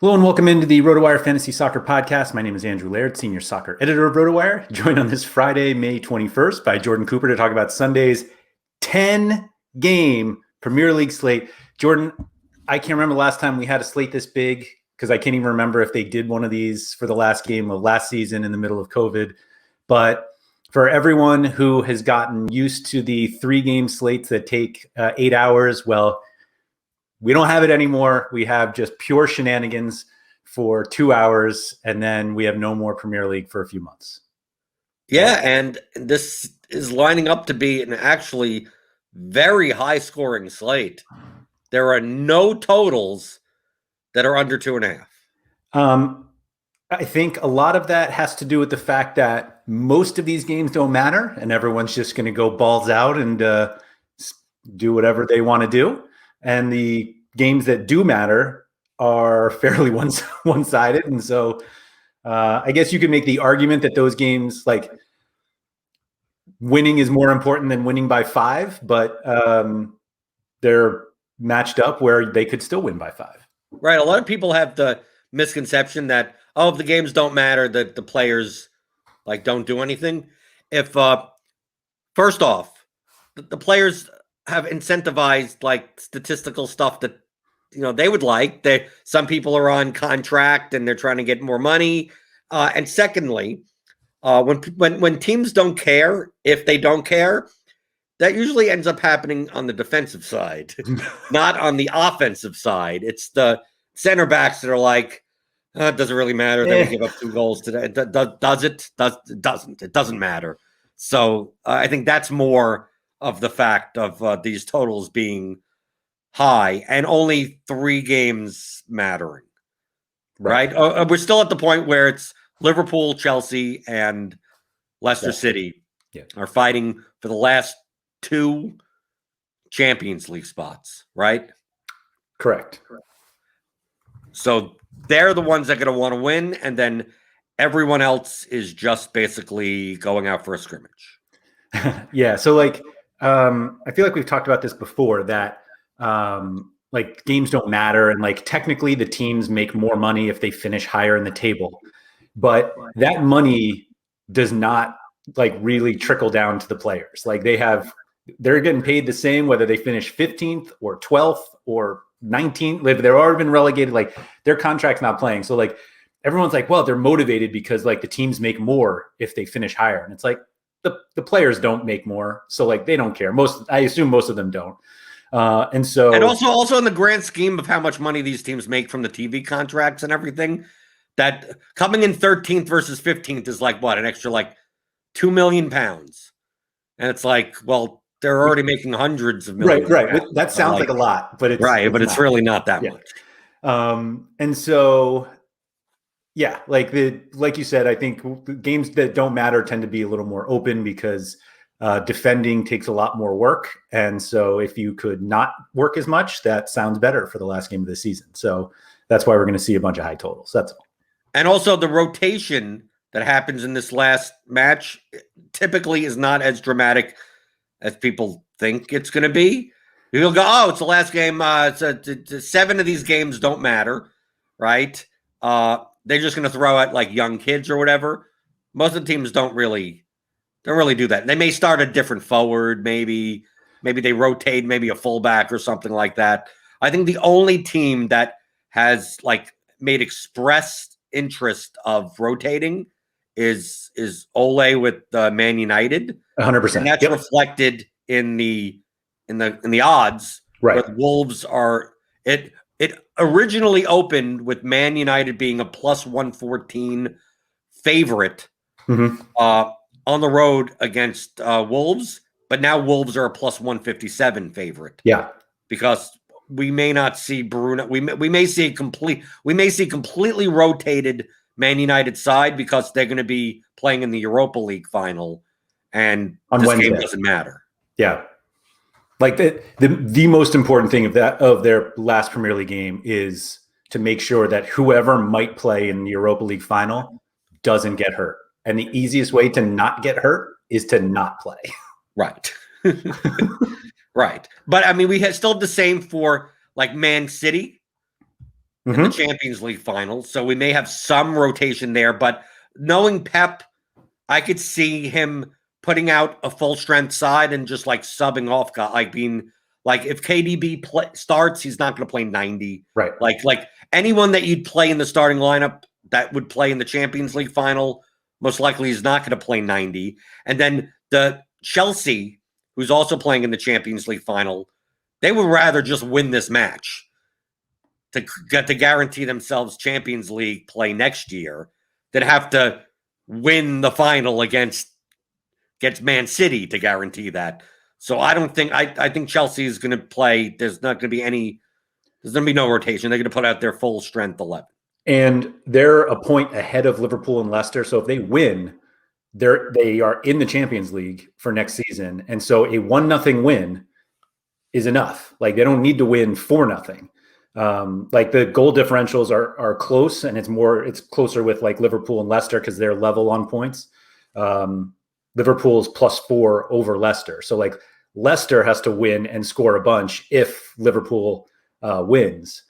Hello and welcome into the RotoWire Fantasy Soccer Podcast. My name is Andrew Laird, Senior Soccer Editor of RotoWire, joined on this Friday, May 21st by Jordan Cooper to talk about Sunday's 10-game Premier League slate. Jordan, I can't remember the last time we had a slate this big because I can't even remember if they did one of these for the last game of last season in the middle of COVID. But for everyone who has gotten used to the 3-game slates that take 8 hours, well, we don't have it anymore. We have just pure shenanigans for 2 hours, and then we have no more Premier League for a few months. Yeah, and this is lining up to be an actually very high-scoring slate. There are no totals that are under 2.5. I think a lot of that has to do with the fact that most of these games don't matter, and everyone's just going to go balls out and do whatever they want to do. And the games that do matter are fairly one-sided. And so I guess you could make the argument that those games, like winning is more important than winning by 5, but they're matched up where they could still win by 5. Right. A lot of people have the misconception that, if the games don't matter, that the players don't do anything. If first off, the players have incentivized statistical stuff that they would like. Some people are on contract and they're trying to get more money. And secondly, when teams don't care, if they don't care, that usually ends up happening on the defensive side, not on the offensive side. It's the center backs that are like, it doesn't really matter that we give up 2 goals today. Does it? It doesn't. It doesn't matter. So I think that's more of the fact of these totals being high and only 3 games mattering, right? We're still at the point where it's Liverpool, Chelsea, and Leicester City are fighting for the last 2 Champions League spots, right? Correct. So they're the ones that are going to want to win, and then everyone else is just basically going out for a scrimmage. Yeah, so I feel like we've talked about this before, that games don't matter, and technically the teams make more money if they finish higher in the table, but that money does not really trickle down to the players. They're getting paid the same whether they finish 15th or 12th or 19th. They've already been relegated, their contract's not playing. So everyone's well, they're motivated because the teams make more if they finish higher, and it's the players don't make more, so they don't care. I assume most of them don't. And also in the grand scheme of how much money these teams make from the TV contracts and everything, that coming in 13th versus 15th is an extra £2 million. And it's well, they're already making hundreds of millions. Right. That sounds like a lot, but it's really not that much. And so, yeah, like you said, I think the games that don't matter tend to be a little more open because defending takes a lot more work. And so if you could not work as much, that sounds better for the last game of the season. So that's why we're going to see a bunch of high totals. That's all. And also the rotation that happens in this last match typically is not as dramatic as people think it's going to be. You'll go, it's the last game. 7 of these games don't matter, right? They're just going to throw out young kids or whatever. Most of the teams don't really do that. They may start a different forward, maybe they rotate, maybe a fullback or something like that. I think the only team that has made express interest of rotating is Ole with Man United. 100%. And that's reflected in the odds. Right. Where the Wolves are it originally opened with Man United being a plus 114 favorite on the road against Wolves, but now Wolves are a plus 157 favorite. Yeah, because we may not see Bruno. We may see completely rotated Man United side because they're going to be playing in the Europa League final, and on this Wednesday. game doesn't matter. Yeah. The most important thing of their last Premier League game is to make sure that whoever might play in the Europa League final doesn't get hurt. And the easiest way to not get hurt is to not play. Right. Right. But I mean, we still have the same for Man City. in the Champions League final. So we may have some rotation there, but knowing Pep, I could see him putting out a full strength side and just like subbing off, like being like if KDB starts, he's not going to play 90. Right. Like anyone that you'd play in the starting lineup that would play in the Champions League final, most likely is not going to play 90. And then the Chelsea, who's also playing in the Champions League final, they would rather just win this match to get to guarantee themselves Champions League play next year than have to win the final against Man City to guarantee that. So I don't think I think Chelsea is going to play. There's not going to be no rotation. They're going to put out their full strength 11. And they're a point ahead of Liverpool and Leicester. So if they win, they are in the Champions League for next season. And so a 1-0 win is enough. Like they don't need to win 4-0. Like the goal differentials are close, and it's closer with like Liverpool and Leicester because they're level on points. Liverpool's +4 over Leicester. So like Leicester has to win and score a bunch if Liverpool wins.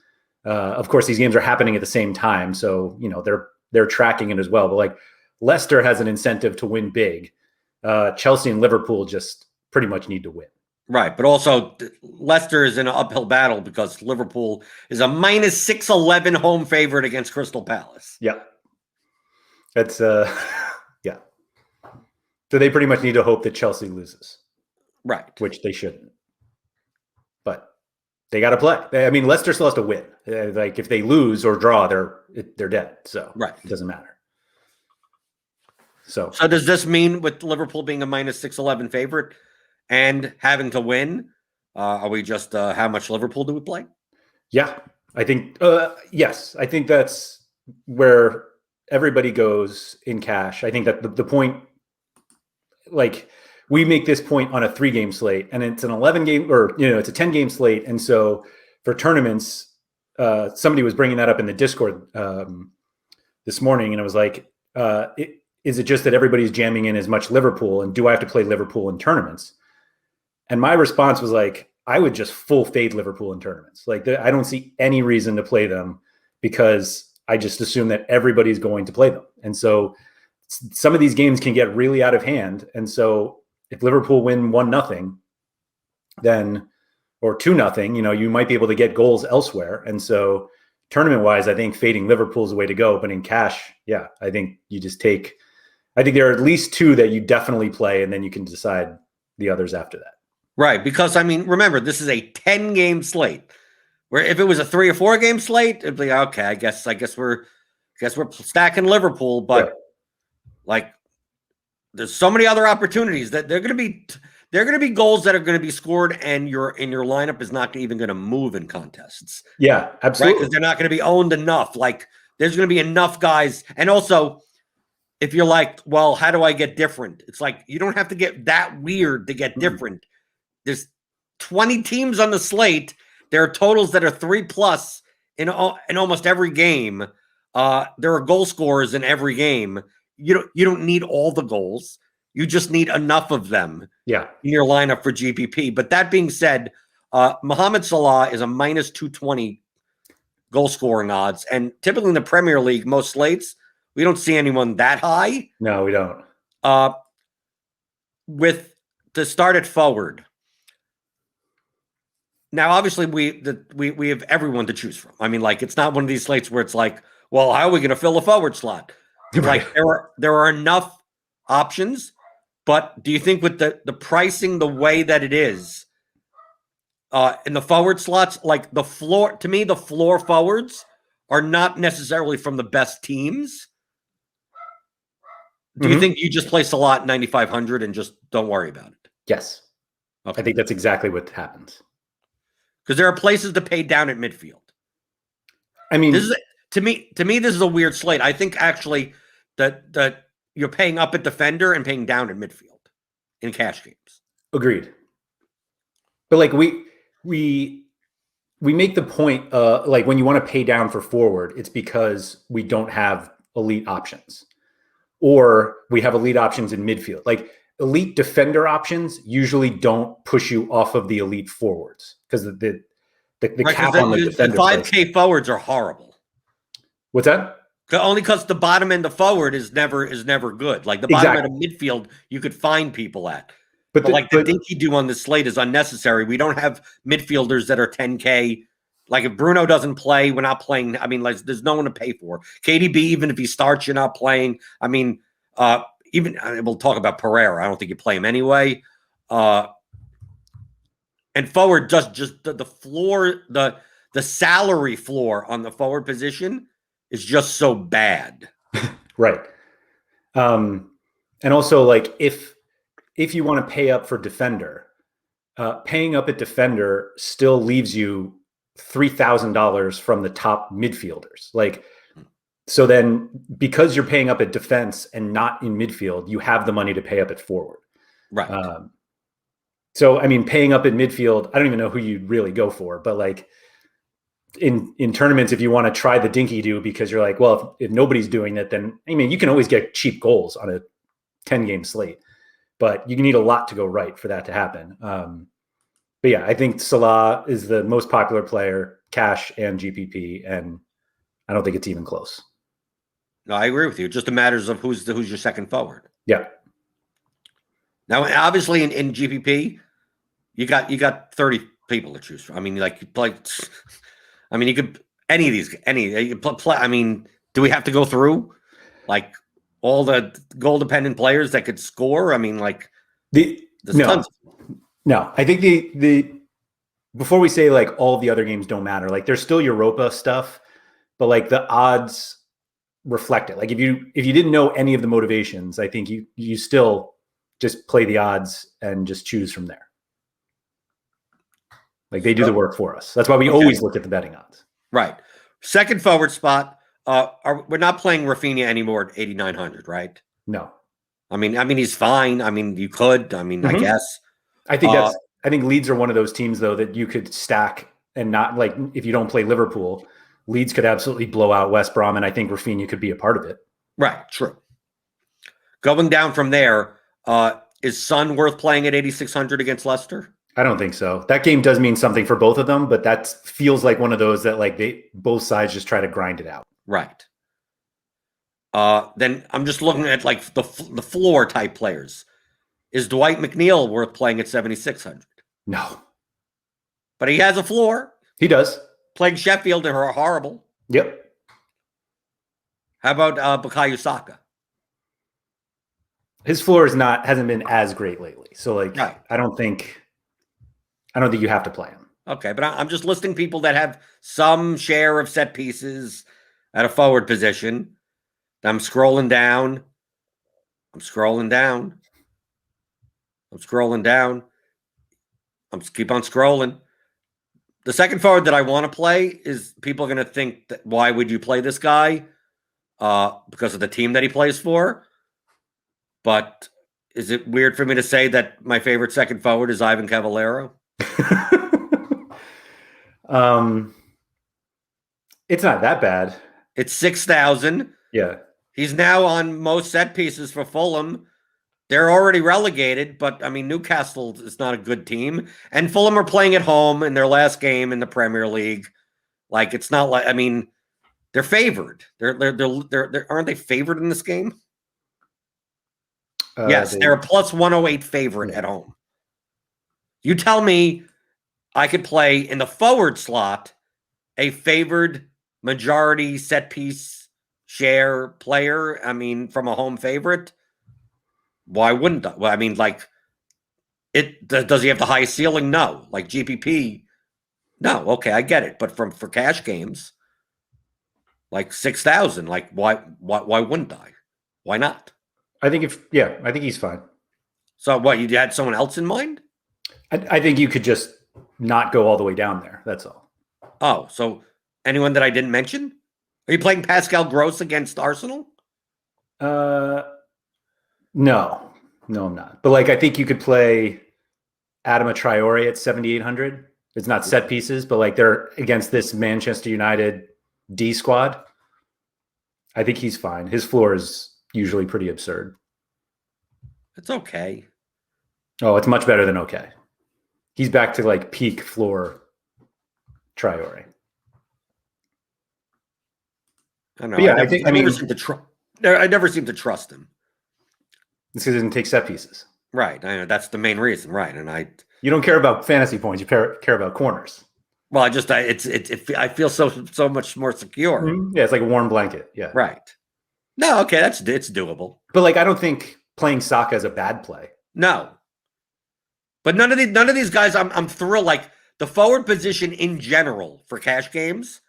Of course, these games are happening at the same time, so they're tracking it as well. But like Leicester has an incentive to win big. Chelsea and Liverpool just pretty much need to win. Right, but also Leicester is in an uphill battle because Liverpool is a -611 home favorite against Crystal Palace. Yeah, that's yeah. So they pretty much need to hope that Chelsea loses, right? Which they shouldn't. But they got to play. I mean, Leicester still has to win. Like if they lose or draw, they're dead. So right, it doesn't matter. So does this mean with Liverpool being a -611 favorite and having to win, are we just how much Liverpool do we play? Yeah, I think yes. I think that's where everybody goes in cash. I think that the point, like we make this point on a 3-game slate, and it's an 11-game or it's a 10-game slate, and so for tournaments, somebody was bringing that up in the Discord this morning, and it was like, is it just that everybody's jamming in as much Liverpool, and do I have to play Liverpool in tournaments? And my response was like, I would just full fade Liverpool in tournaments. Like I don't see any reason to play them because I just assume that everybody's going to play them. And so some of these games can get really out of hand. And so if Liverpool win 1-0, then, or 2-0, you might be able to get goals elsewhere. And so tournament wise, I think fading Liverpool is the way to go. But in cash, yeah, I think you just I think there are at least 2 that you definitely play, and then you can decide the others after that. Right, because I mean, remember, this is a 10-game slate. Where if it was a 3 or 4-game slate, it'd be okay. I guess we're stacking Liverpool, but yeah. Like, there's so many other opportunities that they're going to be goals that are going to be scored, and your lineup is not even going to move in contests. Yeah, absolutely. Right, because they're not going to be owned enough. Like, there's going to be enough guys, and also, if you're like, well, how do I get different? It's like you don't have to get that weird to get different. There's 20 teams on the slate. There are totals that are 3+ in almost every game. There are goal scorers in every game. You don't need all the goals. You just need enough of them in your lineup for GPP. But that being said, Mohamed Salah is a -220 goal scoring odds. And typically in the Premier League, most slates, we don't see anyone that high. No, we don't. To start it forward. Now, obviously, we have everyone to choose from. I mean, like, it's not one of these slates where it's like, well, how are we going to fill a forward slot? Like, there are enough options, but do you think with the pricing the way that it is in the forward slots, like the floor forwards are not necessarily from the best teams? Do you think you just place a lot at 9,500 and just don't worry about it? Yes. Okay. I think that's exactly what happens. Because there are places to pay down at midfield. I mean, to me, this is a weird slate. I think actually that you're paying up at defender and paying down at midfield in cash games. Agreed. But like we make the point, like when you want to pay down for forward, it's because we don't have elite options, or we have elite options in midfield. Like elite defender options usually don't push you off of the elite forwards because The Right, cap because on the the defender. 5K forwards are horrible. What's that? Only because the bottom end of forward is never good. Like the bottom end of midfield, you could find people at. But the dinky do on the slate is unnecessary. We don't have midfielders that are 10K. Like if Bruno doesn't play, we're not playing. I mean, like there's no one to pay for. KDB, even if he starts, you're not playing. I mean, even we'll talk about Pereira. I don't think you play him anyway. And forward, just the floor, the salary floor on the forward position is just so bad. Right. And also, like if you want to pay up for defender, paying up at defender still leaves you $3,000 from the top midfielders. Like, so then because you're paying up at defense and not in midfield, you have the money to pay up at forward. Right. So, I mean, paying up at midfield, I don't even know who you'd really go for, but like in tournaments, if you want to try the dinky do because you're like, well, if nobody's doing it, then I mean, you can always get cheap goals on a 10-game slate, but you need a lot to go right for that to happen. But yeah, I think Salah is the most popular player, cash and GPP, and I don't think it's even close. No, I agree with you. It just matters of who's your second forward. Yeah. Now, obviously, in GPP, you got 30 people to choose from. I mean, like you play. I mean, you could you play. I mean, do we have to go through like all the goal dependent players that could score? I mean, like there's tons. No, I think the before we say like all the other games don't matter, like there's still Europa stuff, but like the odds reflect it. Like if you didn't know any of the motivations, I think you still just play the odds and just choose from there. Like they do the work for us. That's why we always look at the betting odds. Right. Second forward spot. We're not playing Rafinha anymore at 8,900, right? No. I mean he's fine. I mean you could. I mean I guess. I think Leeds are one of those teams though that you could stack and not like if you don't play Liverpool, Leeds could absolutely blow out West Brom, and I think Rafinha could be a part of it. Right. True. Going down from there, is Son worth playing at 8,600 against Leicester? I don't think so. That game does mean something for both of them, but that feels like one of those that like both sides just try to grind it out. Right. Then I'm just looking at like the floor type players. Is Dwight McNeil worth playing at 7,600? No. But he has a floor. He does. Playing Sheffield are horrible. Yep. How about Bukayo Saka? His floor hasn't been as great lately. So like right. I don't think you have to play him. Okay, but I'm just listing people that have some share of set pieces at a forward position. I'm scrolling down. I'm just keep on scrolling. The second forward that I want to play is people are going to think that why would you play this guy? Because of the team that he plays for. But is it weird for me to say that my favorite second forward is Ivan Cavallero? It's not that bad. It's 6,000. Yeah. He's now on most set pieces for Fulham. They're already relegated, but I mean, Newcastle is not a good team. And Fulham are playing at home in their last game in the Premier League. Like, it's not like, I mean, they're favored. They're aren't they favored in this game? Yes, they're a plus 108 favorite at home. You tell me I could play in the forward slot a favored majority set piece share player. I mean, from a home favorite. Why wouldn't I? Well, I mean, like, does he have the highest ceiling? No. Like GPP, no. Okay, I get it. But for cash games, like 6,000, like why wouldn't I? Why not? I think he's fine. So what? You had someone else in mind? I think you could just not go all the way down there. That's all. Oh, so anyone that I didn't mention? Are you playing Pascal Gross against Arsenal? No, I'm not. But like, I think you could play Adama Traore at 7,800. It's not set pieces, but like they're against this Manchester United D squad. I think he's fine. His floor is usually pretty absurd. It's okay. Oh, it's much better than okay. He's back to like peak floor Traore. I don't know. But yeah, I never seem to trust him. This doesn't take set pieces. Right. I know that's the main reason. Right. And you don't care about fantasy points. You care about corners. Well, I feel so much more secure. Mm-hmm. Yeah, it's like a warm blanket. Yeah. Right. No, okay, it's doable. But like, I don't think playing Saka is a bad play. No. But none of these guys, I'm thrilled. Like the forward position in general for cash games,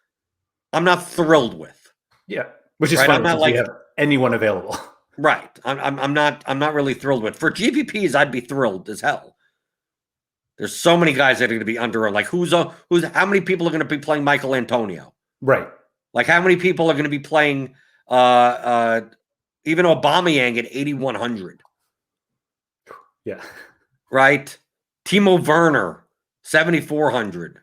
I'm not thrilled with. Yeah, which is right? Funny since we have anyone available. Right. I'm not really thrilled with. For GPPs, I'd be thrilled as hell. There's so many guys that are going to be under. Like how many people are going to be playing Michael Antonio? Right. Like how many people are going to be playing even Aubameyang at 8,100? Yeah. Right. Timo Werner 7,400.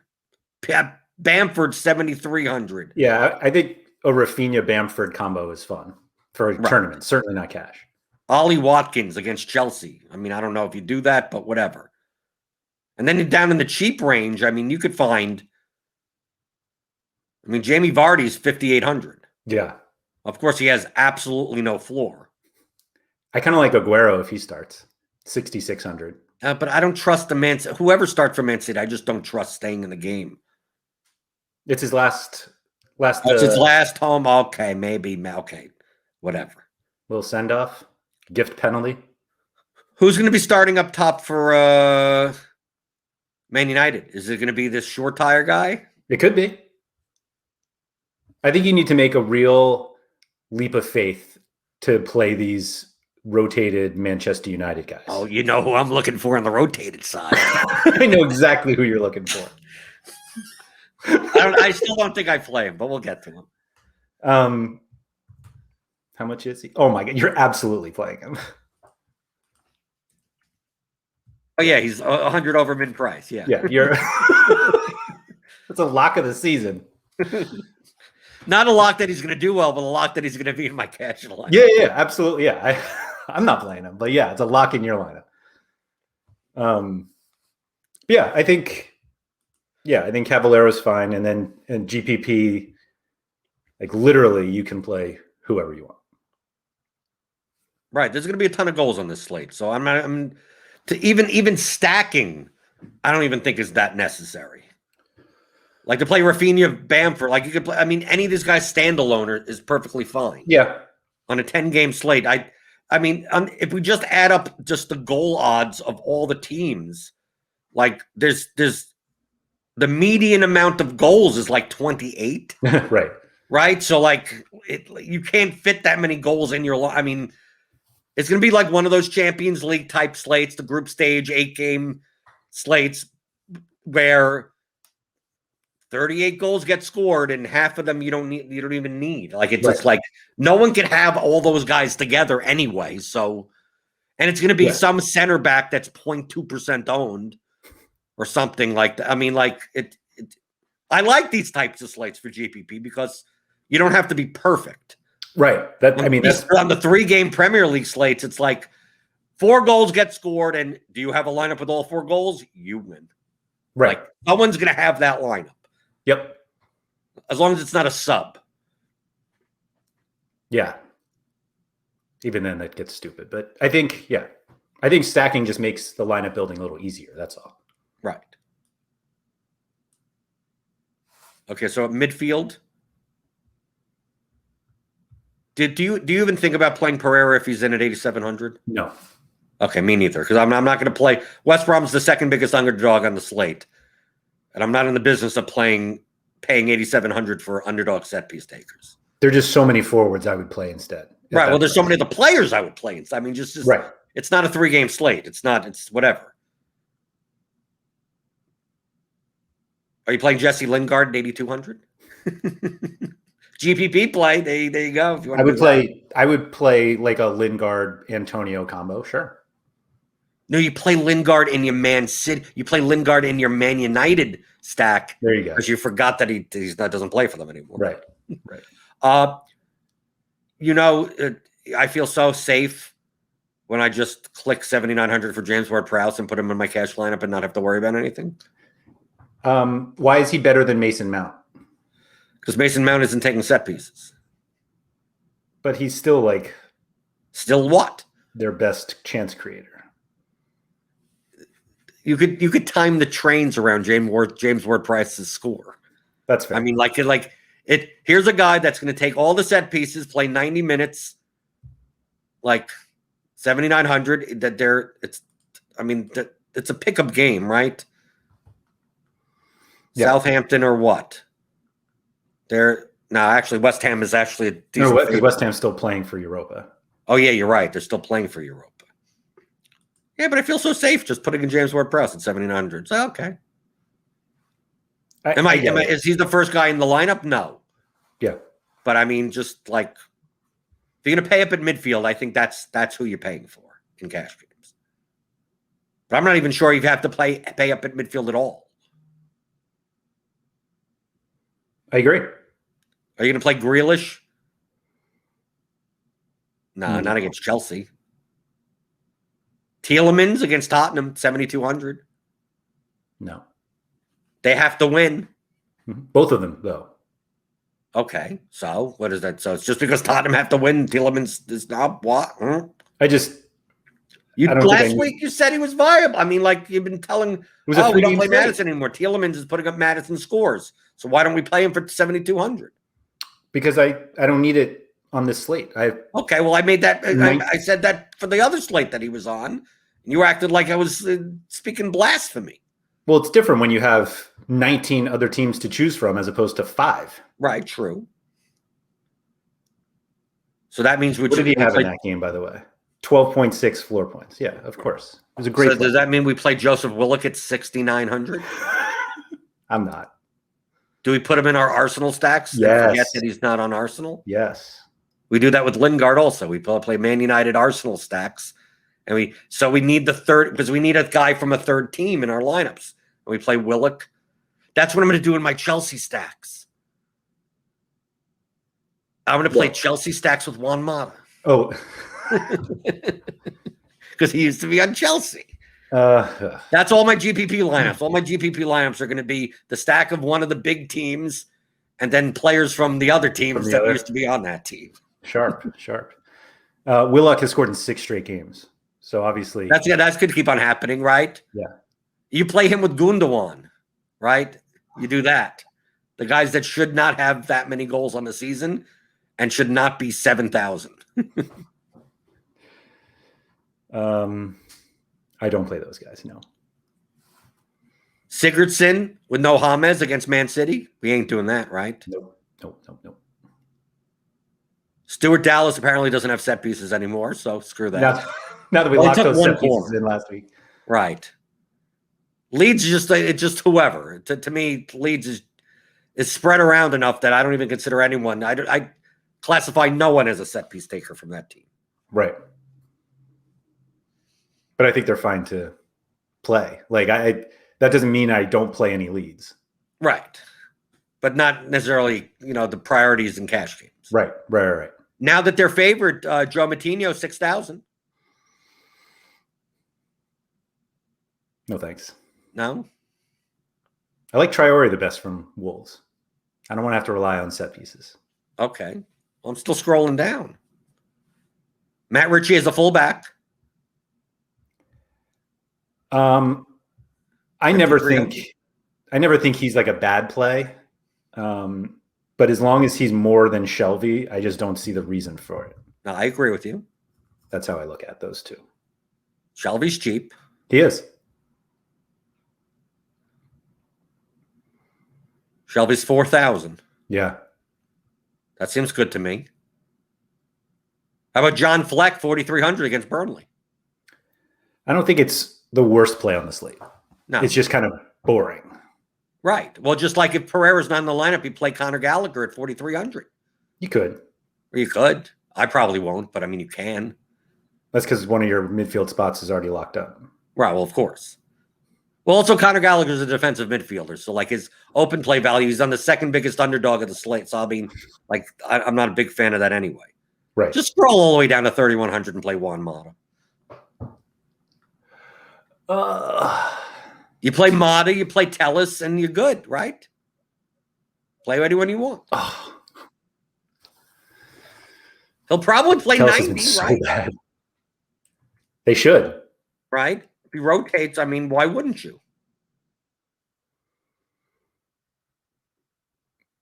Bamford 7,300. Yeah, I think a Rafinha Bamford combo is fun for a tournament. Certainly not cash. Ollie Watkins against Chelsea. I mean, I don't know if you do that, but whatever. And then down in the cheap range, I mean, you could find. I mean, Jamie Vardy's 5,800. Yeah. Of course, he has absolutely no floor. I kind of like Aguero if he starts 6,600. But I don't trust whoever starts for Man City. I just don't trust staying in the game. It's his last. It's his last home. Okay, maybe. Okay, whatever. Little send off, gift penalty. Who's going to be starting up top for Man United? Is it going to be this short tire guy? It could be. I think you need to make a real leap of faith to play these rotated Manchester United guys. Oh, you know who I'm looking for on the rotated side. I know exactly who you're looking for. I still don't think I play him, but we'll get to him. How much is he? Oh my God, you're absolutely playing him. Oh yeah, he's 100 over mid price. Yeah, yeah, you're. That's a lock of the season. Not a lock that he's going to do well, but a lock that he's going to be in my cash line. Yeah, absolutely. Yeah, I'm not playing him, but yeah, it's a lock in your lineup. Yeah, I think Cavallero's fine, and then GPP, like literally, you can play whoever you want. Right, there's going to be a ton of goals on this slate, so I'm even stacking. I don't even think is that necessary. Like to play Rafinha, Bamford, like you could play. I mean, any of these guys standalone is perfectly fine. Yeah, on a 10-game slate, I mean, if we just add up just the goal odds of all the teams, like there's the median amount of goals is like 28. Right. So like you can't fit that many goals in your. I mean, it's going to be like one of those Champions League type slates, the group stage 8-game slates, where 38 goals get scored and half of them you don't even need. Like it's just like no one can have all those guys together anyway. So, and it's going to be some center back that's 0.2% owned or something like that. I mean, like I like these types of slates for GPP because you don't have to be perfect. Right. That's on the 3-game Premier League slates. It's like 4 goals get scored. And do you have a lineup with all 4 goals? You win. Right. Like, someone's going to have that lineup. Yep. As long as it's not a sub. Yeah. Even then that gets stupid. But I think stacking just makes the lineup building a little easier. That's all. Right. Okay, so at midfield. Do you even think about playing Pereira if he's in at 8,700? No. Okay, me neither. Because I'm not going to play. West Brom's the second biggest underdog on the slate. And I'm not in the business of paying 8,700 for underdog set piece takers. There are just so many forwards I would play instead. Right. Well, there's so many of the players I would play instead. I mean, just right. It's not a 3-game slate. It's whatever. Are you playing Jesse Lingard at 8,200? GPP play. There you go. If you want I would play like a Lingard Antonio combo. Sure. No, you play Lingard in your Man City. You play Lingard in your Man United stack. There you go. Because you forgot that he doesn't play for them anymore. Right. I feel so safe when I just click 7,900 for James Ward-Prowse and put him in my cash lineup and not have to worry about anything. Why is he better than Mason Mount? Because Mason Mount isn't taking set pieces. But he's still like still what? Their best chance creator. You could time the trains around James Ward-Prowse's score. That's fair. I mean, here's a guy that's going to take all the set pieces, play 90 minutes, like 7,900. It's a pickup game, right? Yeah. Southampton or what? Actually, West Ham is actually a decent because West Ham's still playing for Europa. Oh, yeah, you're right. They're still playing for Europa. Yeah, but I feel so safe just putting in James Ward-Prowse at 7,900. So, okay. Is he the first guy in the lineup? No. Yeah. But I mean, just like, if you're going to pay up at midfield, I think that's who you're paying for in cash games. But I'm not even sure you have to pay up at midfield at all. I agree. Are you going to play Grealish? No, not against Chelsea. Tielemans against Tottenham, 7,200. No. They have to win. Both of them, though. Okay, so what is that? So it's just because Tottenham have to win, Tielemans is not what? Last week you said he was viable. I mean, like you've been telling, we don't play Madison anymore. Tielemans is putting up Madison scores. So why don't we play him for 7,200? Because I don't need it on this slate. Okay, well, I made that. I said that for the other slate that he was on, and you acted like I was speaking blasphemy. Well, it's different when you have 19 other teams to choose from as opposed to 5. Right, true. So that means what did he have in that game, by the way? 12.6 floor points. Yeah, of course. It was a great. So does that mean we play Joseph Willock at 6,900? I'm not. Do we put him in our Arsenal stacks? Yes. Forget that he's not on Arsenal? Yes. We do that with Lingard also. We play Man United Arsenal stacks. And we need the third, because we need a guy from a third team in our lineups. And we play Willock. That's what I'm going to do in my Chelsea stacks. I'm going to play Chelsea stacks with Juan Mata. Oh. Because he used to be on Chelsea. That's all my GPP lineups. All my GPP lineups are going to be the stack of one of the big teams and then players from the other teams that used to be on that team. Sharp. Willock has scored in 6 straight games. So obviously that's going to keep on happening, right? Yeah. You play him with Gundogan, right? You do that. The guys that should not have that many goals on the season and should not be 7,000. I don't play those guys, no. Sigurdsson with no James against Man City? We ain't doing that, right? Nope. Stuart Dallas apparently doesn't have set pieces anymore, so screw that. Now that we locked those set pieces in last week. Right. Leeds is just whoever. To me, Leeds is spread around enough that I don't even consider anyone. I classify no one as a set piece taker from that team. Right. But I think they're fine to play. Like that doesn't mean I don't play any Leeds. Right. But not necessarily, the priorities in cash games. Right. Now that they're favored, Joe Matinho, 6,000. No, thanks. No? I like Traore the best from Wolves. I don't want to have to rely on set pieces. Okay. Well, I'm still scrolling down. Matt Ritchie is a fullback. I never think he's like a bad play. But as long as he's more than Shelby, I just don't see the reason for it. No, I agree with you. That's how I look at those two. Shelby's cheap. He is. Shelby's 4,000. Yeah. That seems good to me. How about John Fleck, 4,300 against Burnley? I don't think it's the worst play on the slate. No. It's just kind of boring. Right. Well, just like if Pereira's not in the lineup, you play Conor Gallagher at 4,300. You could. Or you could. I probably won't, but I mean, you can. That's because one of your midfield spots is already locked up. Right. Well, of course. Well, also Conor Gallagher's a defensive midfielder, so like his open play value, he's on the second biggest underdog of the slate. So I mean, like I'm not a big fan of that anyway. Right. Just scroll all the way down to 3,100 and play Juan Mata. You play Mata, you play Tellus, and you're good, right? Play anyone you want. Oh, He'll probably play Tellus 90, so right? Bad. They should. Right? If he rotates, I mean, why wouldn't you?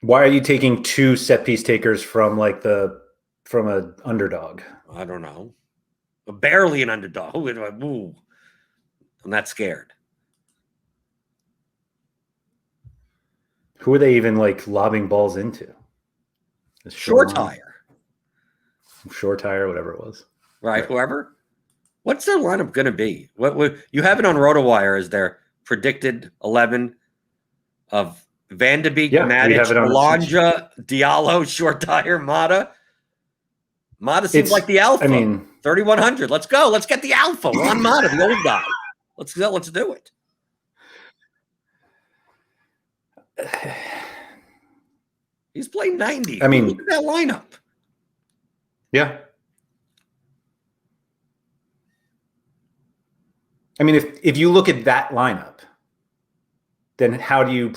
Why are you taking 2 set piece takers from an underdog? I don't know. Barely an underdog. Ooh, I'm not scared. Who are they even lobbing balls into? Short tire. Short tire, whatever it was. Right, whoever. What's their lineup going to be? What you have it on RotoWire as their predicted 11 of Van de Beek, Matic, Alonja, Diallo, short tire, Mata. Mata seems like the alpha. 3,100. Let's go. Let's get the alpha. We're on Mata, the old guy. Let's go. Let's do it. He's playing 90. Look at that lineup. Yeah. If you look at that lineup, then how do you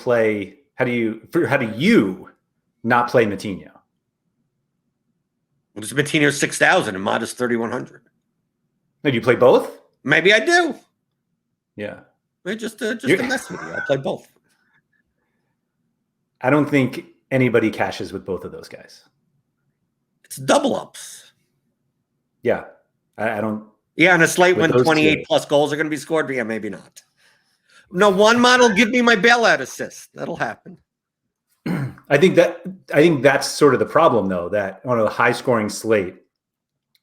not play Matinho? Well, it's Matinho's 6,000 and Mata's 3,100. No, do you play both? Maybe I do. Yeah. Just to mess with you, I'll play both. I don't think anybody cashes with both of those guys. It's double ups. Yeah. I don't. Yeah, on a slate when 28 plus goals are going to be scored, but yeah, maybe not. No, one model give me my bailout assist. That'll happen. I think that's sort of the problem, though, that on a high scoring slate,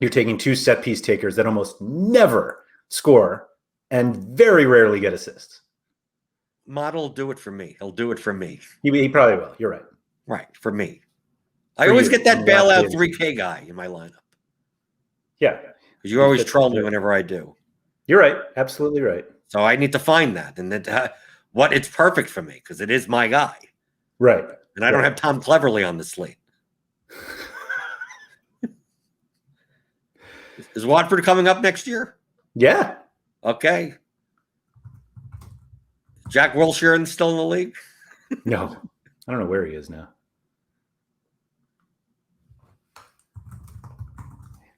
you're taking 2 set piece takers that almost never score and very rarely get assists. Model will do it for me. He'll do it for me. He probably will. You're right. Right, for me. I always get that bailout 3K guy in my lineup. Yeah. Because you always troll me whenever I do. You're right. Absolutely right. So I need to find that. And it's perfect for me because it is my guy. Right. And I don't have Tom Cleverley on the slate. Is Watford coming up next year? Yeah. Okay. Jack Wilshere still in the league? No. I don't know where he is now.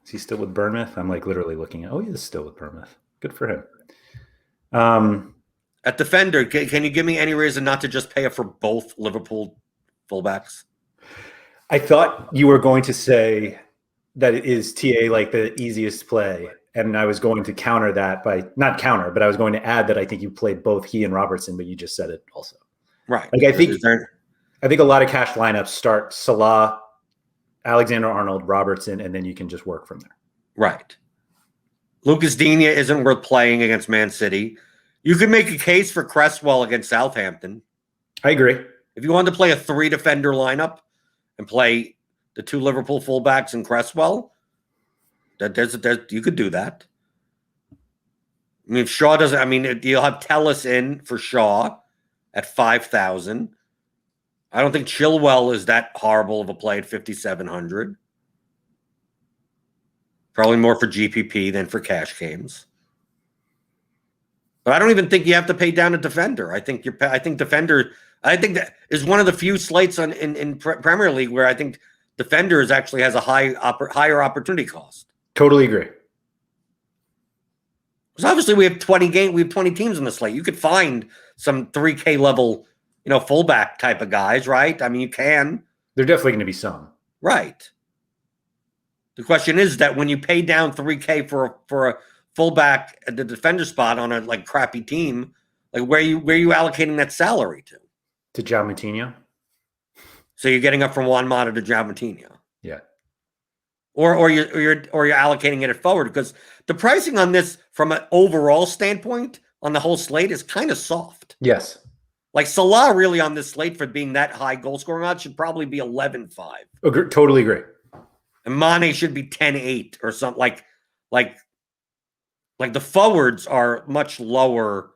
Is he still with Bournemouth? I'm literally looking at. Oh, he is still with Bournemouth. Good for him. At defender, can you give me any reason not to just pay it for both Liverpool fullbacks? I thought you were going to say that it is TA the easiest play, and I was going to counter that by not counter, but I was going to add that I think you played both he and Robertson, but you just said it also. Right. I think a lot of cash lineups start Salah, Alexander-Arnold, Robertson, and then you can just work from there. Right. Lucas Digne isn't worth playing against Man City. You could make a case for Cresswell against Southampton. I agree. If you wanted to play a 3-defender lineup and play the 2 Liverpool fullbacks and Cresswell, you could do that. If Shaw doesn't, you'll have Tellus in for Shaw at 5,000. I don't think Chilwell is that horrible of a play at 5,700. Probably more for GPP than for cash games. But I don't even think you have to pay down a defender. I think that is one of the few slates in Premier League where I think defenders actually has a higher opportunity cost. Totally agree. Because obviously we have 20 teams in the slate. You could find some 3K level, fullback type of guys, right? You can. They're definitely going to be some. Right. The question is that when you pay down 3K for a fullback at the defender spot on a crappy team, where are you allocating that salary to? To João Moutinho. So you're getting up from Juan Mata to João Moutinho. Yeah. Or you're allocating it forward, because the pricing on this from an overall standpoint on the whole slate is kind of soft. Yes. Salah really on this slate for being that high goal scoring odds should probably be 11.5. Totally agree. And Mane should be 10.8 or something. Like the forwards are much lower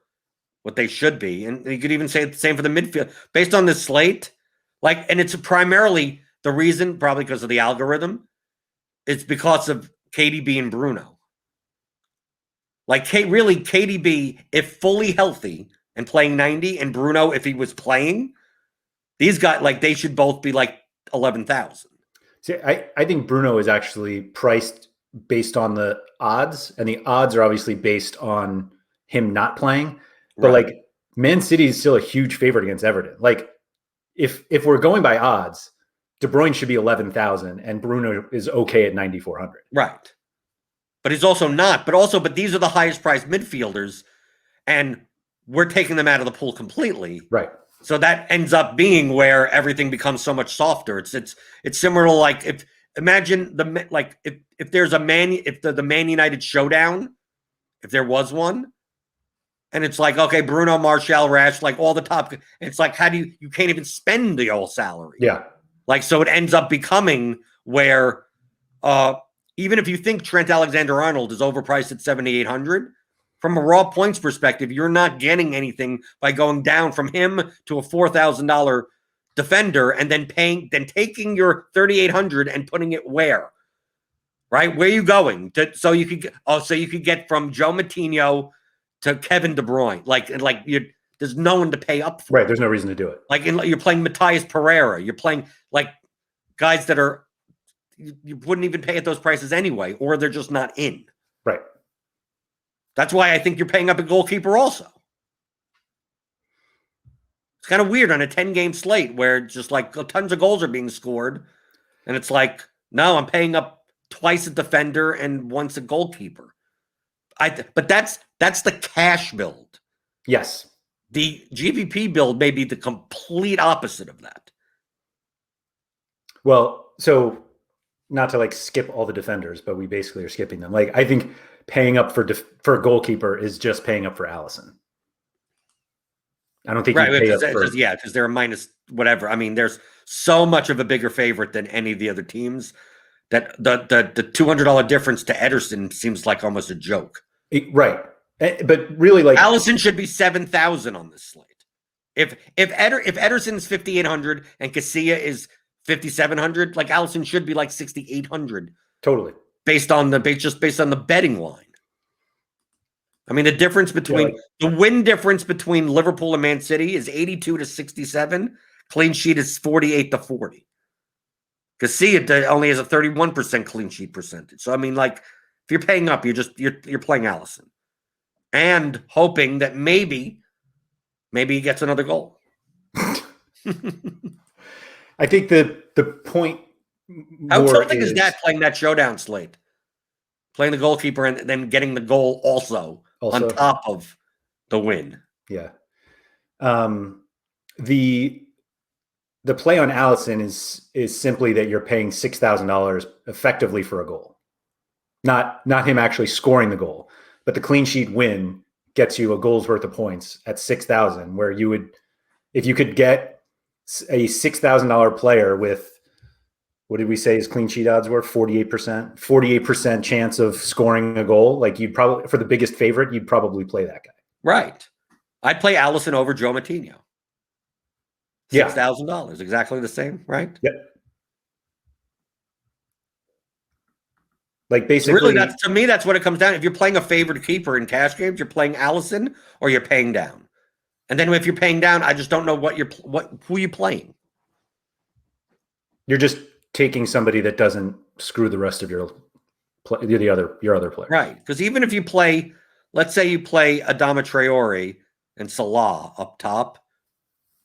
what they should be. And you could even say the same for the midfield. Based on this slate, and it's primarily the reason, probably because of the algorithm, it's because of KDB and Bruno. KDB, if fully healthy, and playing 90, and Bruno, if he was playing, these guys, like, they should both be like 11,000. See, I think Bruno is actually priced based on the odds, and the odds are obviously based on him not playing. But like, Man City is still a huge favorite against Everton. Like, if we're going by odds, De Bruyne should be 11,000, and Bruno is okay at 9,400. Right. But he's also not. But these are the highest priced midfielders, and we're taking them out of the pool completely. Right. So that ends up being where everything becomes so much softer. It's similar to, like, if imagine if there's the Man United showdown, if there was one, and it's like, okay, Bruno, Martial, Rash, like all the top, and it's like, how do you can't even spend the whole salary. Yeah. Like, so it ends up becoming where even if you think Trent Alexander-Arnold is overpriced at 7,800, from a raw points perspective, you're not getting anything by going down from him to a $4,000 defender and then taking your 3,800 and putting it where? Right? Where are you going? So you could get from Joe Matinho to Kevin De Bruyne. There's no one to pay up for. Right. There's no reason to do it. Like, you're playing Matthias Pereira. You're playing like guys that are you wouldn't even pay at those prices anyway, or they're just not in. Right. That's why I think you're paying up a goalkeeper also. It's kind of weird on a 10-game slate where just like tons of goals are being scored, and it's like, no, I'm paying up twice a defender and once a goalkeeper. But that's the cash build. Yes. The GPP build may be the complete opposite of that. Well, so not to like skip all the defenders, but we basically are skipping them. Like, I think paying up for a goalkeeper is just paying up for Allison. I don't think because they're a minus whatever. I mean, there's so much of a bigger favorite than any of the other teams that the $200 difference to Ederson seems like almost a joke. Right. But really, like, Allison should be 7,000 on this slate. If Ederson's 5,800 and Casilla is 5,700, like, Allison should be like 6,800. Totally. Based on the betting line. I mean, the win difference between Liverpool and Man City is 82 to 67. Clean sheet is 48 to 40. Casilla only has a 31% clean sheet percentage. So I mean, like, if you're paying up, you're playing Allison and hoping that maybe he gets another goal. I think the point. How tilting is that, playing that showdown slate? Playing the goalkeeper and then getting the goal also on top of the win. Yeah. The play on Allison is simply that you're paying $6,000 effectively for a goal. Not him actually scoring the goal, but the clean sheet win gets you a goal's worth of points at 6,000, where you would, if you could get a $6,000 player with, what did we say his clean sheet odds were? 48% chance of scoring a goal. Like, you'd probably, for the biggest favorite, you'd probably play that guy. Right. I'd play Allison over Joe Matinho. $6,000, exactly the same, right? Yep. Like, basically, really, to me, that's what it comes down. If you're playing a favored keeper in cash games, you're playing Allison or you're paying down. And then if you're paying down, I just don't know who you're playing. You're just taking somebody that doesn't screw the rest of your other players. Right. Because even if you play, let's say you play Adama Traore and Salah up top,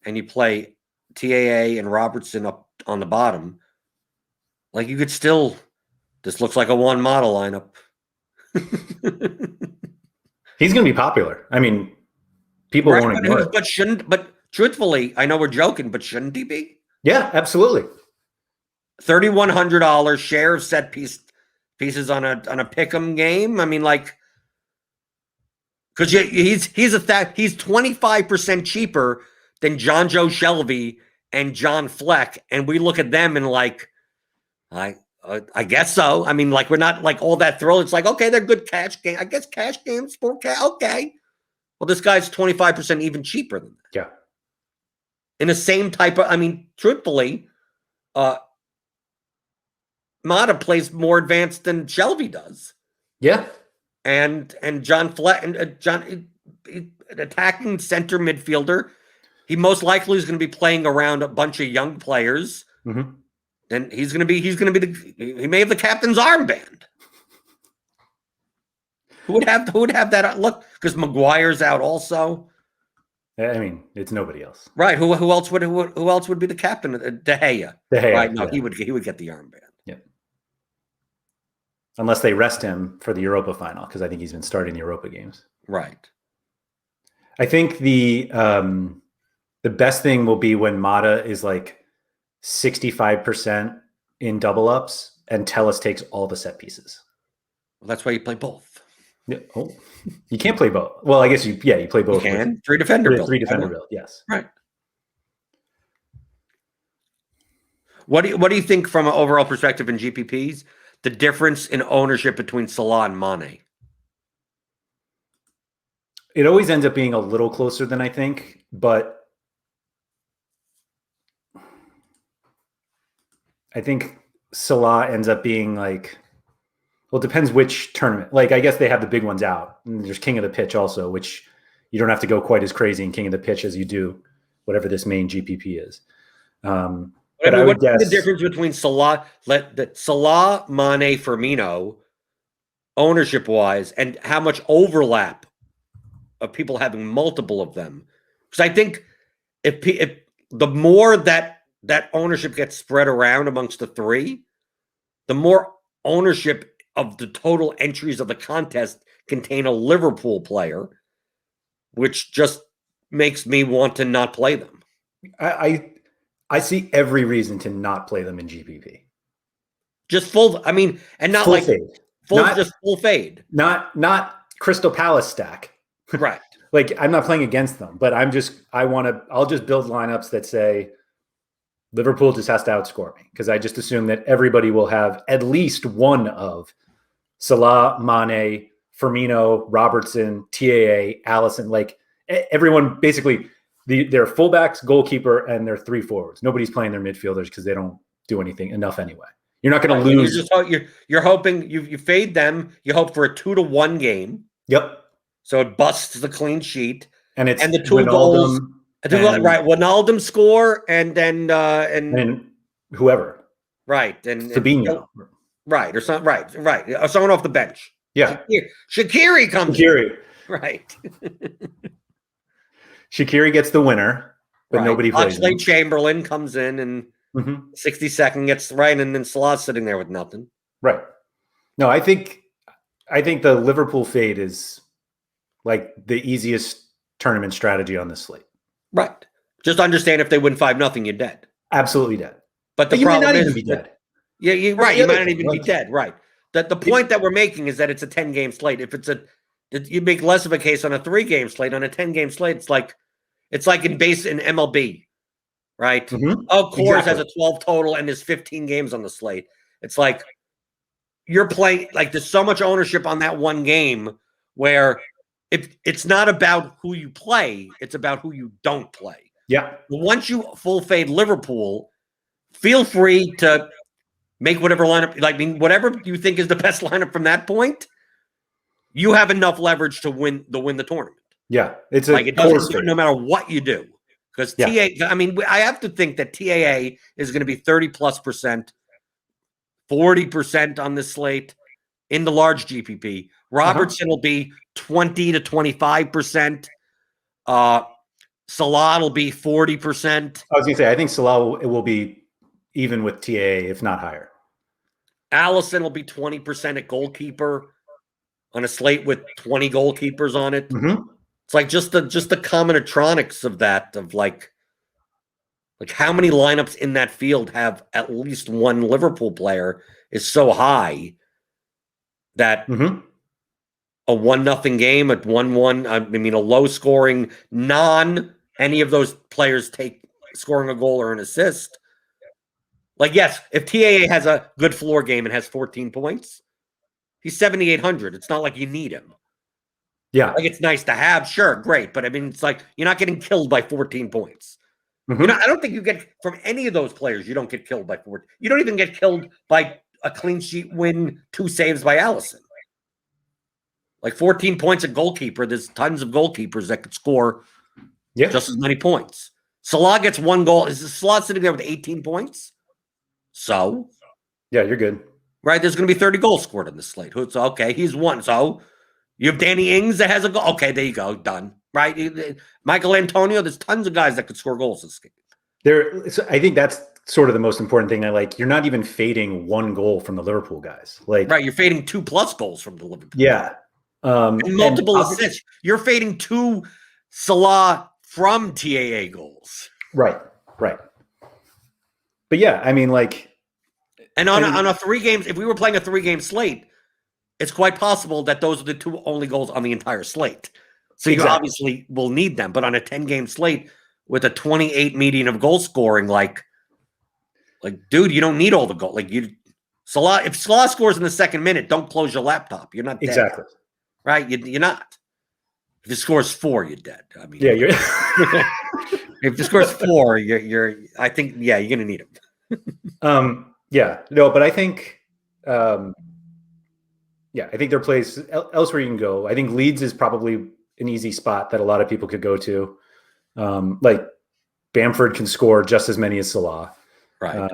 and you play TAA and Robertson up on the bottom, like, you could still, this looks like a one model lineup. He's going to be popular. I mean, people won't ignore it. But truthfully, I know we're joking, but shouldn't he be? Yeah, absolutely. $3,100 share of set pieces on a pick'em game. I mean, like, because he's 25% cheaper than John Joe Shelby and John Fleck, and we look at them and like, I guess so. I mean, like, we're not like all that thrilled. It's like, okay, they're good cash game. I guess cash games for okay. Well, this guy's 25% even cheaper than that. Yeah. In the same type of, I mean, truthfully, Mata plays more advanced than Shelby does. Yeah. And John Fleck and an attacking center midfielder. He most likely is going to be playing around a bunch of young players, and he may have the captain's armband. Who would have that look? Because Maguire's out also. I mean, it's nobody else, right? Who else would be the captain? De Gea. Right? No, he would get the armband. Yeah. Unless they rest him for the Europa final, because I think he's been starting the Europa games. Right. I think the best thing will be when Mata is like 65% in double ups and Telles takes all the set pieces. Well, that's why you play both. Yeah. Oh, you can't play both. Well, I guess you play both. You can. Three defender build. Yes. Right. What do you think from an overall perspective in GPPs? The difference in ownership between Salah and Mane? It always ends up being a little closer than I think, but I think Salah ends up being like, well, it depends which tournament. Like, I guess they have the big ones out. And there's King of the Pitch also, which you don't have to go quite as crazy in King of the Pitch as you do whatever this main GPP is. But I would guess the difference between Salah, Mane, Firmino, ownership wise, and how much overlap of people having multiple of them. Because I think if the more that ownership gets spread around amongst the three, the more ownership of the total entries of the contest contain a Liverpool player, which just makes me want to not play them. I see every reason to not play them in GPP. Just full. I mean, and not full like fade. Just full fade. Not Crystal Palace stack. Right. Like, I'm not playing against them, but I'll just build lineups that say Liverpool just has to outscore me, because I just assume that everybody will have at least one of Salah, Mane, Firmino, Robertson, TAA, Allison. Like, everyone basically, their fullbacks, goalkeeper, and their three forwards. Nobody's playing their midfielders because they don't do anything enough anyway. You're not going to lose. You're hoping you fade them. You hope for a 2-1 game. Yep. So it busts the clean sheet, and the two goals. Right, Wijnaldum score, and then and whoever. Right, and Fabinho. Right, or something. Right. Someone off the bench. Yeah. Shaqiri comes in. Right. Shaqiri gets the winner, but nobody plays. Oxlade Chamberlain comes in and 62nd gets right, and then Salah's sitting there with nothing. Right. No, I think the Liverpool fade is like the easiest tournament strategy on this slate. Right. Just understand, if they win 5-0, you're dead. Absolutely dead. But you might not even be dead. Yeah, you're right. You might not even be dead. Right. The point that we're making is that it's a 10-game slate. If you make less of a case on a 3-game slate. On a 10-game slate, it's like in MLB, right? Mm-hmm. Oh, Coors has a 12 total and there's 15 games on the slate. It's like you're playing, like, there's so much ownership on that one game where it's not about who you play, it's about who you don't play. Yeah. Once you full fade Liverpool, feel free to make whatever lineup, whatever you think is the best lineup from that point. You have enough leverage to win the tournament. Yeah, it doesn't, no matter what you do, because TAA. I mean, I have to think that TAA is going to be 30+%, 40% on this slate in the large GPP. Robertson will be 20 to 25%. Salah will be 40%. I was going to say, I think Salah will be even with TAA, if not higher. Allison will be 20% at goalkeeper on a slate with 20 goalkeepers on it. Mm-hmm. It's like just the combinatronics of that, of like how many lineups in that field have at least one Liverpool player is so high that a 1-0 game, at 1-1, I mean, a low scoring, any of those players scoring a goal or an assist. Like, yes, if TAA has a good floor game and has 14 points, he's 7,800. It's not like you need him. Yeah. Like, it's nice to have, sure, great. But I mean, it's like you're not getting killed by 14 points. Mm-hmm. I don't think you get, from any of those players, you don't get killed by 14. You don't even get killed by a clean sheet win, 2 saves by Allison. Like 14 points a goalkeeper. There's tons of goalkeepers that could score just as many points. Salah gets 1 goal. Is Salah sitting there with 18 points? So? Yeah, you're good. Right? There's going to be 30 goals scored in this slate. So, okay, he's 1. So you have Danny Ings that has a goal. Okay, there you go. Done. Right? Michael Antonio, there's tons of guys that could score goals this game. I think that's sort of the most important thing. You're not even fading 1 goal from the Liverpool guys. Right, you're fading 2+ goals from the Liverpool. Yeah. And multiple assists. You're fading 2 Salah from TAA goals. Right. But yeah, I mean, and on a 3 games, if we were playing a 3-game slate, it's quite possible that those are the 2 only goals on the entire slate. So you obviously will need them. But on a 10-game slate with a 28 median of goal scoring, dude, you don't need all the goal. If Salah scores in the 2nd minute, don't close your laptop. You're not dead. Exactly. Right? You're not. If he scores 4, you're dead. I mean, yeah, you're. If he scores 4, you're. I think, you're going to need him. Yeah, no, but I think, I think there are places elsewhere you can go. I think Leeds is probably an easy spot that a lot of people could go to. Bamford can score just as many as Salah. Right.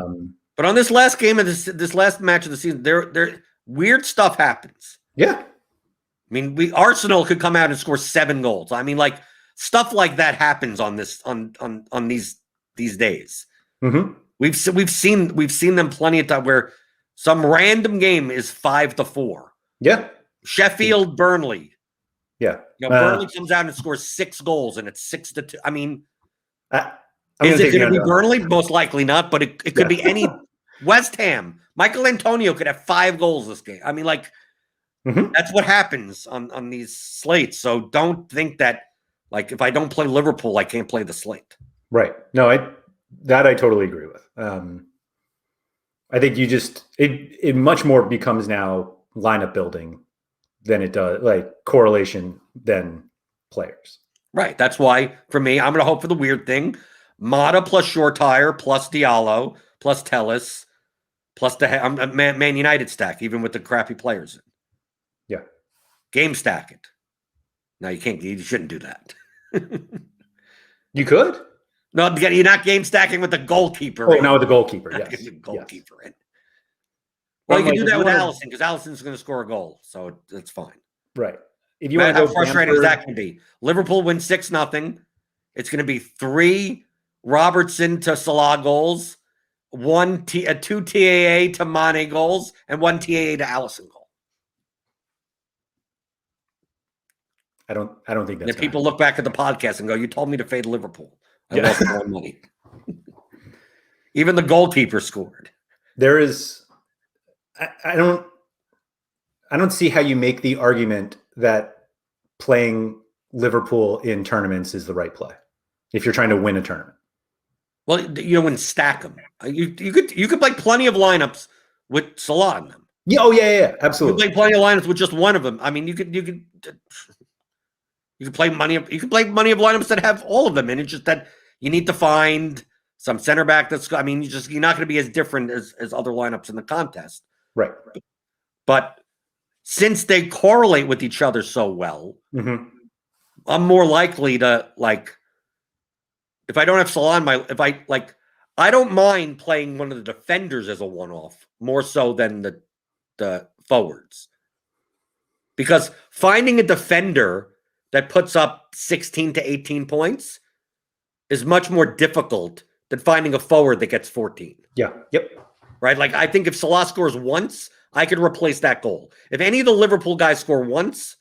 But on this last game of this last match of the season, there weird stuff happens. Yeah. I mean, Arsenal could come out and score 7 goals. I mean, stuff like that happens on these days. Mm-hmm. We've seen them plenty of time where some random game is 5-4. Yeah. Sheffield, Burnley. Yeah. Burnley comes out and scores 6 goals, and it's 6-2. I mean, is it going to be Burnley? Most likely not, but it could be any. West Ham. Michael Antonio could have 5 goals this game. I mean, that's what happens on these slates. So don't think that, if I don't play Liverpool, I can't play the slate. Right. No, I totally agree with. I think it much more becomes now lineup building than it does correlation than players. Right. That's why for me, I'm going to hope for the weird thing. Mata plus Shortire plus Diallo plus Telles plus the Man United stack, even with the crappy players. Yeah. Game stack it. No, you can't. You shouldn't do that. You could? No, you're not game stacking with the goalkeeper. Oh, no, with the goalkeeper. Yes. The goalkeeper in. Well, you can do that with Allison because Allison's going to score a goal, so it's fine. Right. If you want to how frustrating that can be. Liverpool wins 6-0. It's going to be 3 Robertson to Salah goals, 2 TAA to Mane goals, and 1 TAA to Allison goal. I don't think that's. If people look back at the podcast and go, "You told me to fade Liverpool. I lost more money." Even the goalkeeper scored. There is. I don't see how you make the argument that playing Liverpool in tournaments is the right play if you're trying to win a tournament. Well, and stack them. You could play plenty of lineups with Salah in them. Yeah. Oh yeah. Absolutely. You could play plenty of lineups with just one of them. I mean, you could play money of lineups that have all of them, and it's just that you need to find some center back that's. I mean, you're not going to be as different as other lineups in the contest. Right. But since they correlate with each other so well, mm-hmm. I'm more likely to if I don't have Salah I don't mind playing one of the defenders as a one-off more so than the forwards. Because finding a defender that puts up 16 to 18 points is much more difficult than finding a forward that gets 14. Yeah. Yep. Right? I think if Salah scores once, I could replace that goal. If any of the Liverpool guys score once,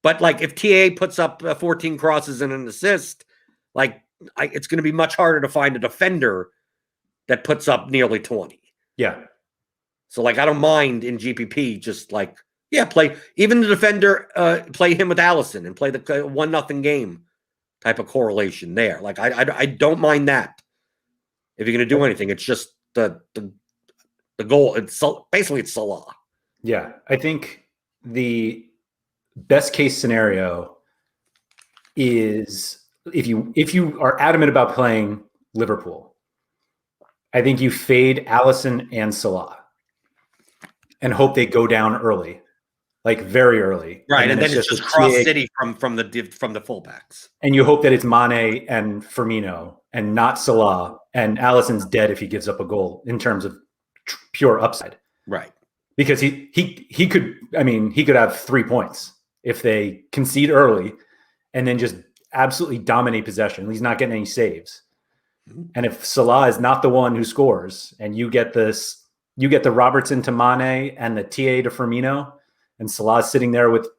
but if TA puts up 14 crosses and an assist, it's going to be much harder to find a defender that puts up nearly 20. Yeah. So I don't mind in GPP just play even the defender, play him with Allison and play the 1-0 game type of correlation there. I don't mind that. If you're going to do anything, it's just the goal. It's Salah. Yeah, I think the best case scenario is if you are adamant about playing Liverpool, I think you fade Allison and Salah and hope they go down early. like very early. Right, and then it's just cross TA, city from the fullbacks. and you hope that it's Mane and Firmino and not Salah, and Allison's dead if he gives up a goal in terms of pure upside. Right. Because he could have 3 points if they concede early and then just absolutely dominate possession. He's not getting any saves. And if Salah is not the one who scores, and you get the Robertson to Mane and the TA to Firmino, and Salah's sitting there with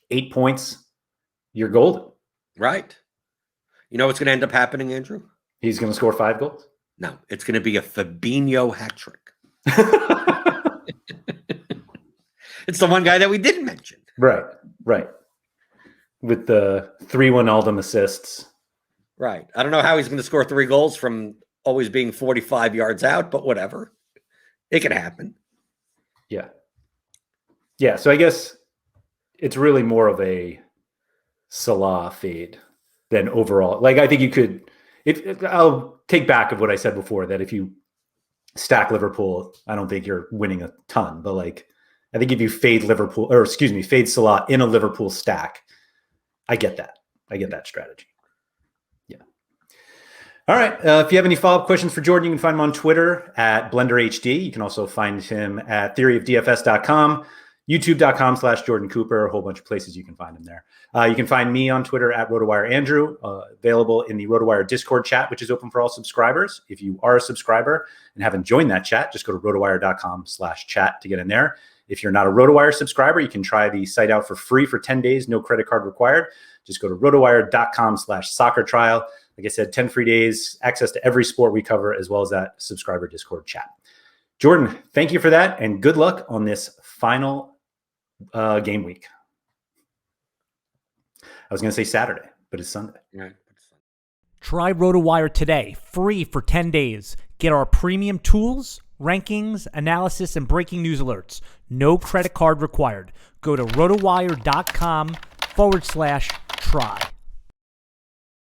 8 points, you're golden. Right. You know what's going to end up happening, Andrew? He's going to score 5 goals? No, it's going to be a Fabinho hat trick. It's the one guy that we didn't mention. Right. With the 3 Wijnaldum assists. Right. I don't know how he's going to score 3 goals from always being 45 yards out, but whatever. It can happen. Yeah. Yeah, so I guess it's really more of a Salah fade than overall. Like, I think you could I'll take back of what I said before, that if you stack Liverpool, I don't think you're winning a ton. But like, I think if you fade Salah in a Liverpool stack, I get that. I get that strategy. Yeah. All right. If you have any follow-up questions for Jordan, you can find him on Twitter at BlenderHD. You can also find him at theoryofdfs.com, youtube.com/Jordan Cooper, a whole bunch of places you can find him there. You can find me on Twitter at RotoWire Andrew, available in the RotoWire Discord chat, which is open for all subscribers. If you are a subscriber and haven't joined that chat, just go to rotowire.com/chat to get in there. If you're not a RotoWire subscriber, you can try the site out for free for 10 days, no credit card required. Just go to rotowire.com/soccer trial. Like I said, 10 free days, access to every sport we cover, as well as that subscriber Discord chat. Jordan, thank you for that, and good luck on this final game week. I was going to say Saturday, but it's Sunday. Right. Try RotoWire today, free for 10 days. Get our premium tools, rankings, analysis, and breaking news alerts. No credit card required. Go to rotowire.com/try.